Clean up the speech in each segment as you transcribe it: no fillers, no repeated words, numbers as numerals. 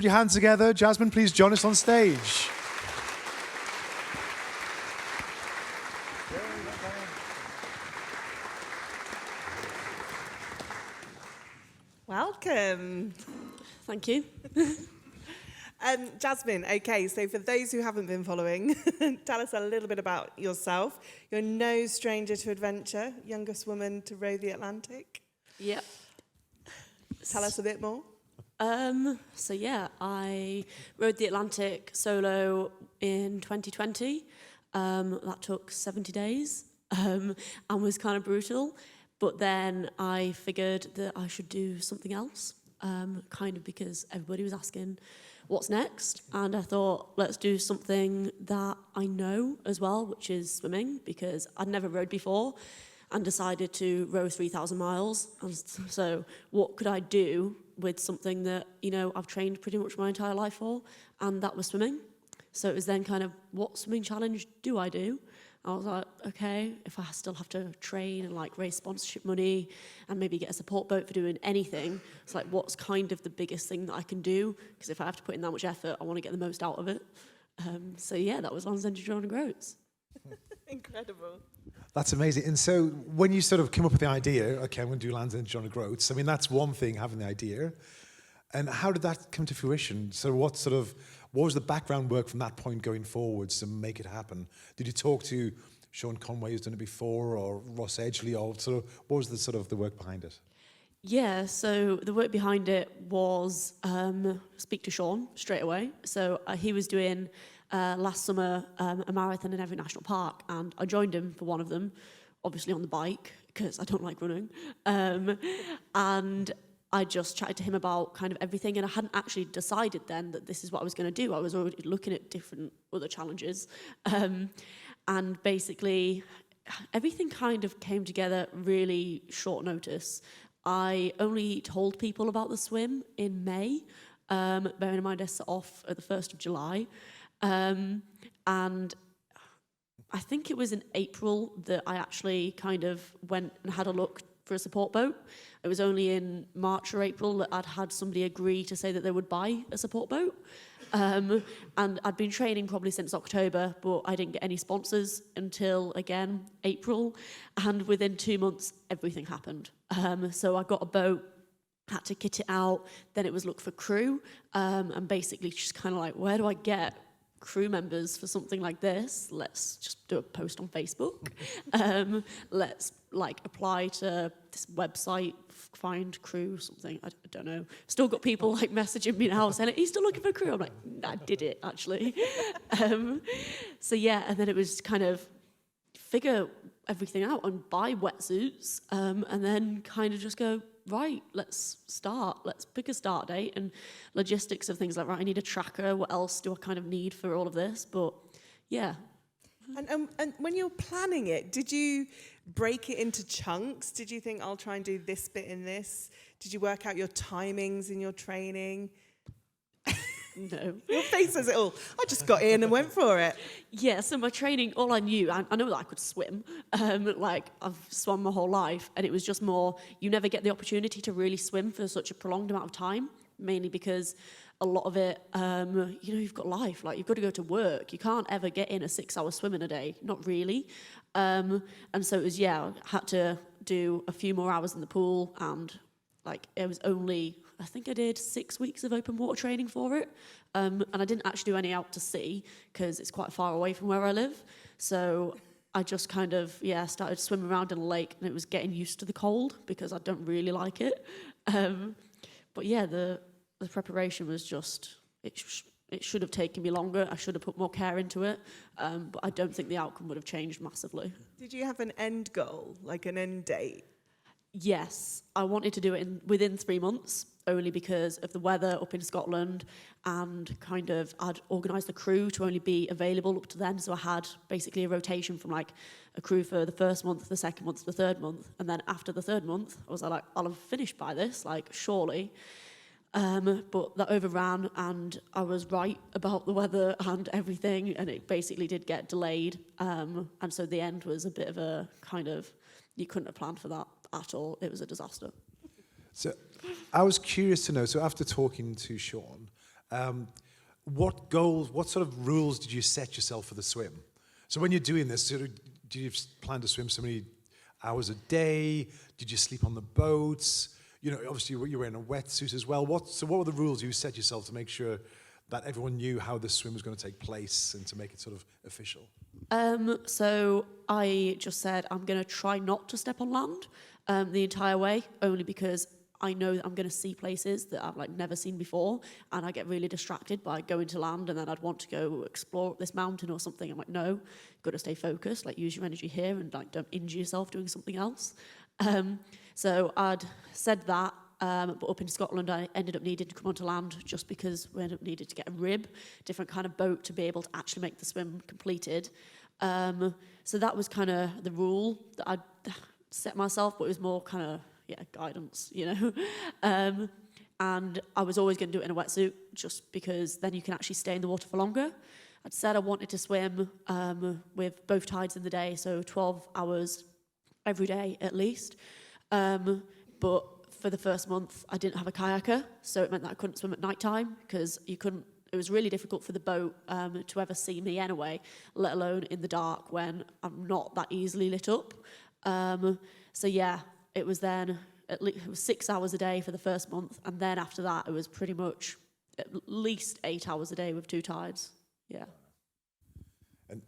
your hands together. Jasmine, please join us on stage. Welcome. Thank you. Jasmine, okay, so for those who haven't been following, tell us a little bit about yourself. You're no stranger to adventure, youngest woman to row the Atlantic. Yep. Tell us a bit more. So yeah, I rode the Atlantic solo in 2020. That took 70 days and was kind of brutal. But then I figured that I should do something else, kind of because everybody was asking what's next. And I thought, let's do something that I know as well, which is swimming, because I'd never rowed before and decided to row 3,000 miles. And so what could I do with something that, you know, I've trained pretty much my entire life for? And that was swimming. So it was then kind of, what swimming challenge do I do? I was like, okay, if I still have to train and like raise sponsorship money and maybe get a support boat for doing anything, it's like, what's kind of the biggest thing that I can do? Because if I have to put in that much effort, I want to get the most out of it. So yeah, that was Land's End Endurance and Groats. Incredible. That's amazing. And so when you sort of came up with the idea, okay, I'm going to do Land's End Endurance and Groats, I mean, that's one thing, having the idea. And how did that come to fruition? So what was the background work from that point going forwards to make it happen? Did you talk to Sean Conway, who's done it before, or Ross Edgley, or sort of, what was the work behind it? Yeah, so the work behind it was speak to Sean straight away. So he was doing last summer a marathon in every national park, and I joined him for one of them, obviously on the bike, because I don't like running. And I just chatted to him about kind of everything, and I hadn't actually decided then that this is what I was going to do. I was already looking at different other challenges. And basically, everything kind of came together really short notice. I only told people about the swim in May, bearing in mind I set off at the 1st of July. And I think it was in April that I actually kind of went and had a look for a support boat. It was only in March or April that I'd had somebody agree to say that they would buy a support boat. And I'd been training probably since October, but I didn't get any sponsors until, again, April. And within 2 months, everything happened. So I got a boat, had to kit it out. Then it was look for crew. And basically just kind of like, where do I get crew members for something like this? Let's just do a post on Facebook. Let's like apply to this website, find crew, something, I don't know. Still got people like messaging me now saying, are you still looking for crew? I'm like, I did it actually. So yeah, and then it was kind of figure everything out and buy wetsuits, and then kind of just go, right, let's start. Let's pick a start date, and logistics of things like, right, I need a tracker. What else do I kind of need for all of this? But yeah. And when you're planning it, did you break it into chunks? Did you think, I'll try and do this bit in this? Did you work out your timings in your training? No. Your face says it all. I just got in and went for it. Yeah, so my training, all I knew, I know that I could swim. Like, I've swum my whole life, and it was just more, you never get the opportunity to really swim for such a prolonged amount of time, mainly because a lot of it, you know, you've got life, like, you've got to go to work. You can't ever get in a 6-hour swim in a day, not really. And so it was, yeah, I had to do a few more hours in the pool, and, like, it was only, I think I did 6 weeks of open water training for it. And I didn't actually do any out to sea because it's quite far away from where I live. So I just kind of, yeah, started swimming around in a lake, and it was getting used to the cold because I don't really like it. But yeah, the preparation was just, it should have taken me longer. I should have put more care into it. But I don't think the outcome would have changed massively. Did you have an end goal, like an end date? Yes, I wanted to do it within 3 months, only because of the weather up in Scotland, and kind of I'd organised the crew to only be available up to then, so I had basically a rotation from like a crew for the first month, the second month, the third month, and then after the third month, I was like, I'll have finished by this, like surely. But that overran, and I was right about the weather and everything, and it basically did get delayed, and so the end was a bit of a kind of, you couldn't have planned for that at all. It was a disaster. So I was curious to know, so after talking to Sean, What goals, what sort of rules did you set yourself for the swim? So when you're doing this, sort of, do you plan to swim so many hours a day? Did you sleep on the boats? You know, obviously you're wearing a wetsuit as well. What were the rules you set yourself to make sure that everyone knew how this swim was going to take place and to make it sort of official? So I just said I'm going to try not to step on land the entire way, only because I know that I'm going to see places that I've like never seen before, and I get really distracted by going to land, and then I'd want to go explore this mountain or something. I'm like, no, you've got to stay focused, like use your energy here, and like don't injure yourself doing something else. So I'd said that, but up in Scotland I ended up needing to come onto land just because we ended up needing to get a rib, different kind of boat to be able to actually make the swim completed. So that was kind of the rule that I'd set myself, but it was more kind of guidance, you know. And I was always going to do it in a wetsuit just because then you can actually stay in the water for longer. I'd said I wanted to swim with both tides in the day, so 12 hours every day at least. But for the first month, I didn't have a kayaker, so it meant that I couldn't swim at night time because you couldn't. It was really difficult for the boat to ever see me anyway, let alone in the dark when I'm not that easily lit up. So yeah, it was then it was 6 hours a day for the first month, and then after that, it was pretty much at least 8 hours a day with two tides. Yeah.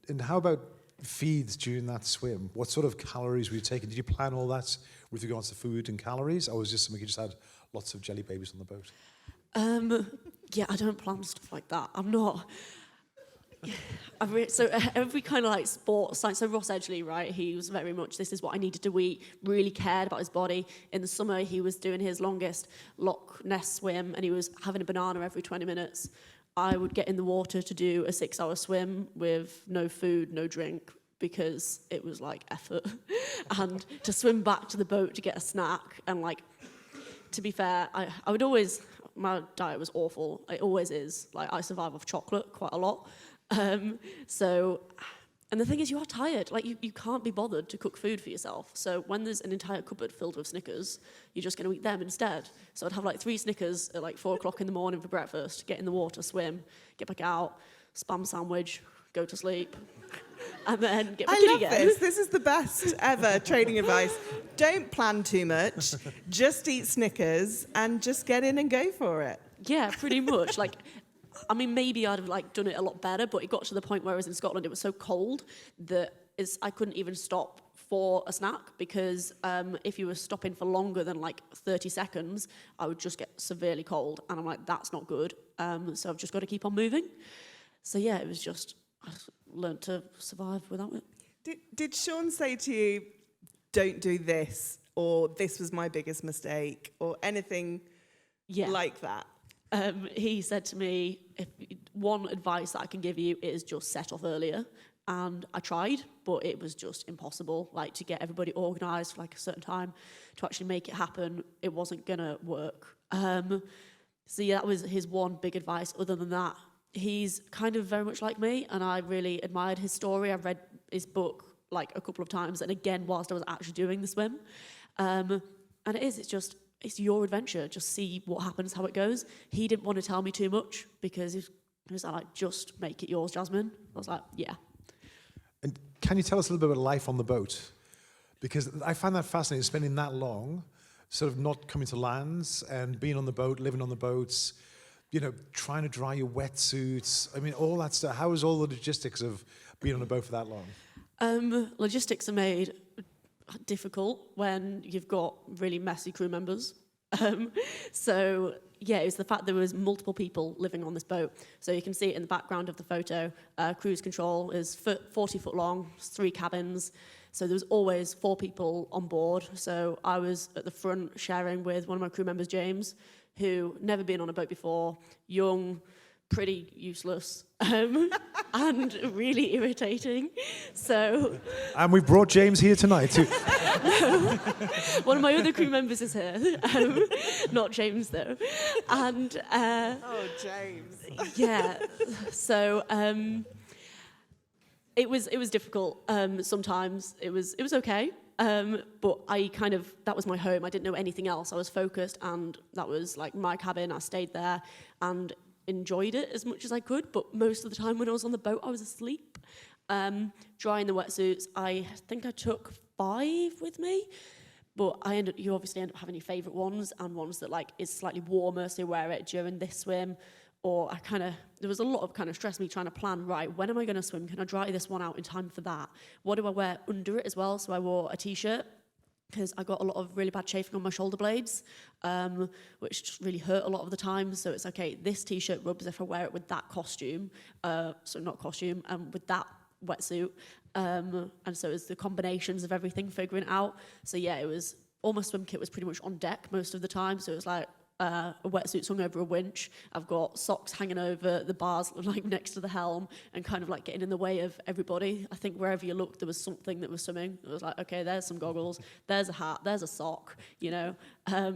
And how about feeds during that swim? What sort of calories were you taking? Did you plan all that with regards to food and calories, or was it just something you just had lots of jelly babies on the boat? Yeah, I don't plan stuff like that. I'm not. So every kind of like sports science. So Ross Edgley, right? He was very much, this is what I needed to eat. Really cared about his body. In the summer, he was doing his longest Loch Ness swim, and he was having a banana every 20 minutes. I would get in the water to do a 6-hour swim with no food, no drink, because it was like effort. And to swim back to the boat to get a snack, and like, to be fair, I would always, my diet was awful. It always is. Like, I survive off chocolate quite a lot. And the thing is, you are tired. Like, you can't be bothered to cook food for yourself. So when there's an entire cupboard filled with Snickers, you're just going to eat them instead. So I'd have like 3 Snickers at like 4 o'clock in the morning for breakfast, get in the water, swim, get back out, spam sandwich, go to sleep, and then get back in again. I love this. This is the best ever training advice. Don't plan too much. Just eat Snickers and just get in and go for it. Yeah, pretty much. Like, I mean, maybe I'd have like done it a lot better, but it got to the point where I was in Scotland, it was so cold that I couldn't even stop for a snack, because if you were stopping for longer than like 30 seconds, I would just get severely cold, and I'm like, that's not good. So I've just got to keep on moving. So yeah, it was just, I just learned to survive without it. Did Sean say to you, don't do this, or this was my biggest mistake, or anything like that? He said to me, one advice that I can give you is just set off earlier. And I tried, but it was just impossible. Like, to get everybody organised for like a certain time to actually make it happen, it wasn't going to work. So yeah, that was his one big advice. Other than that, he's kind of very much like me, and I really admired his story. I've read his book like a couple of times, and again, whilst I was actually doing the swim. And it's your adventure. Just see what happens, how it goes. He didn't want to tell me too much because he was like, just make it yours, Jasmine. I was like, yeah. And can you tell us a little bit about life on the boat? Because I find that fascinating, spending that long, sort of not coming to lands and being on the boat, living on the boats, you know, trying to dry your wetsuits. I mean, all that stuff. How is all the logistics of being on a boat for that long? Logistics are made difficult when you've got really messy crew members. So yeah, it was the fact there was multiple people living on this boat. So you can see it in the background of the photo. Cruise control is 40 foot long, 3 cabins. So there was always 4 people on board. So I was at the front sharing with one of my crew members, James, who never been on a boat before, young, pretty useless, and really irritating. So, and we've brought James here tonight too. One of my other crew members is here, not James though. And oh, James. Yeah. So it was difficult. Sometimes it was okay. But that was my home. I didn't know anything else. I was focused, and that was like my cabin. I stayed there, and enjoyed it as much as I could, but most of the time when I was on the boat, I was asleep. Drying the wetsuits, I think I took 5 with me, but you obviously end up having your favourite ones and ones that like is slightly warmer, so you wear it during this swim. Or there was a lot of kind of stress me trying to plan, right, when am I going to swim? Can I dry this one out in time for that? What do I wear under it as well? So I wore a t-shirt because I got a lot of really bad chafing on my shoulder blades, which just really hurt a lot of the time. So it's okay, this t-shirt rubs if I wear it with that costume, with that wetsuit. And so it's the combinations of everything figuring out. So yeah, all my swim kit was pretty much on deck most of the time. So it was like, a wetsuit hung over a winch. I've got socks hanging over the bars like next to the helm and kind of like getting in the way of everybody. I think wherever you looked, there was something that was swimming. It was like, okay, there's some goggles, there's a hat, there's a sock, yeah. And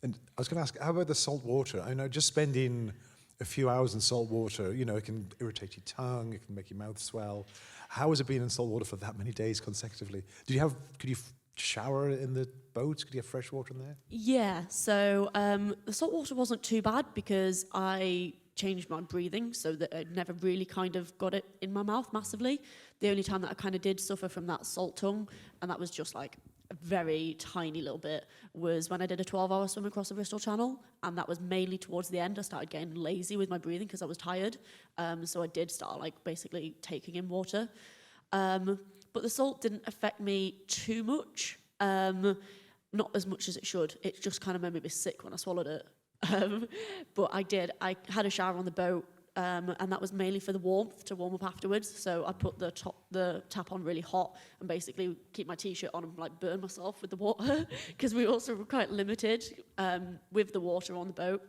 I was going to ask, how about the salt water? I know just spending a few hours in salt water, it can irritate your tongue, it can make your mouth swell. How has it been in salt water for that many days consecutively? Could you shower in the boats? Could you have fresh water in there? Yeah, so the salt water wasn't too bad because I changed my breathing so that I never really kind of got it in my mouth massively. The only time that I kind of did suffer from that salt tongue, and that was just like a very tiny little bit, was when I did a 12-hour swim across the Bristol Channel, and that was mainly towards the end. I started getting lazy with my breathing because I was tired, so I did start like basically taking in water. But the salt didn't affect me too much, not as much as it should. It just kind of made me be sick when I swallowed it. But I had a shower on the boat, and that was mainly for the warmth, to warm up afterwards. So I put the tap on really hot and basically keep my t-shirt on and like burn myself with the water, because we also were quite limited with the water on the boat.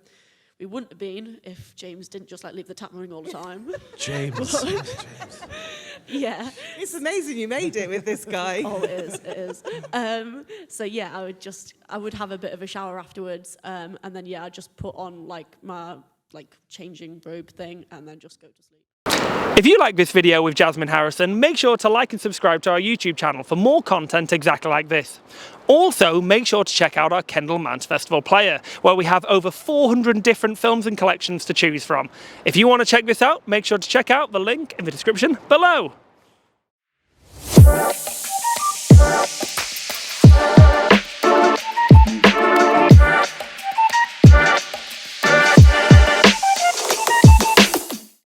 We wouldn't have been if James didn't just like leave the tap running all the time. James. Yeah. It's amazing you made it with this guy. Oh, it is. So yeah, I would have a bit of a shower afterwards, and then yeah, I'd just put on like my changing robe thing and then just go to sleep. If you like this video with Jasmine Harrison, make sure to like and subscribe to our YouTube channel for more content exactly like this. Also, make sure to check out our Kendal Mountain Player, where we have over 400 different films and collections to choose from. If you want to check this out, make sure to check out the link in the description below.